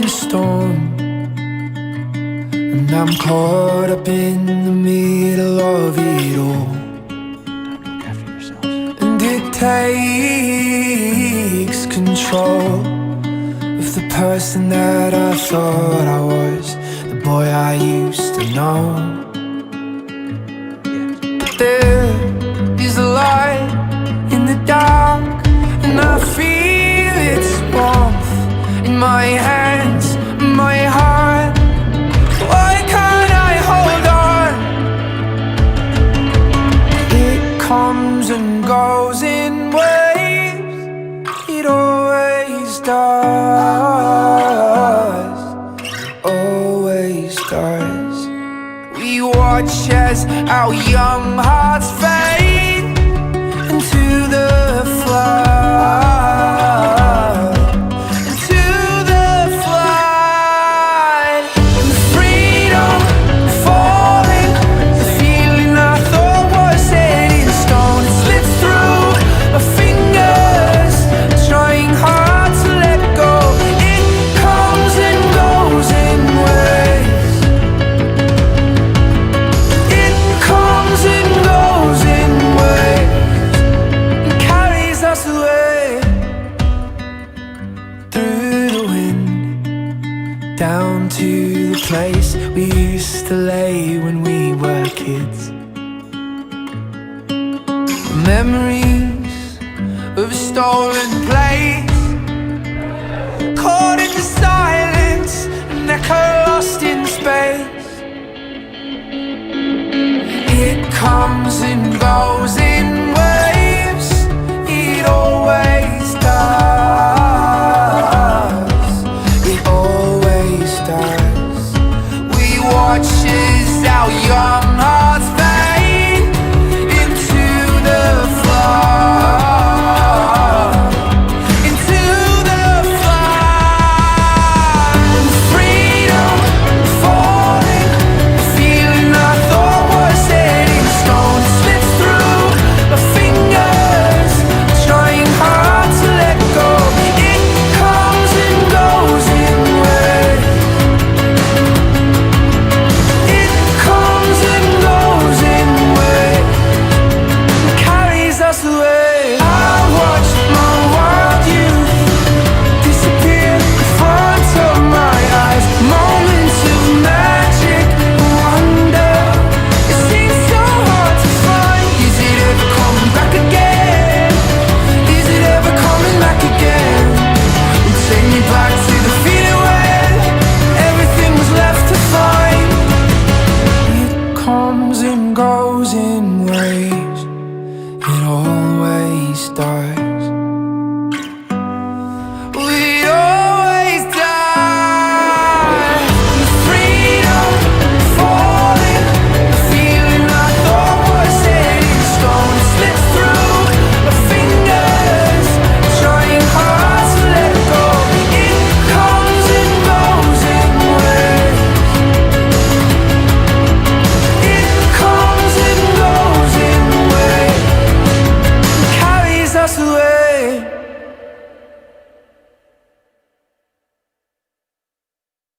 the storm, and I'm caught up in the middle of it all. And it takes control of the person that I thought I was, the boy I used to know. But there is a light in the dark, and I feel its warmth in my hands, my heart. Why can't I hold on? It comes and goes in waves, it always does, always does. We watch as our young hearts fade into the flood, into the flood. And the freedom falling, the feeling I thought was set in stone, it slips through my fingers, trying hard to let go. It comes and goes in waves, it comes and goes in waves, and carries us away through the wind, down to the place we used to lay when we were kids. Memories of a stolen place, caught in the silence.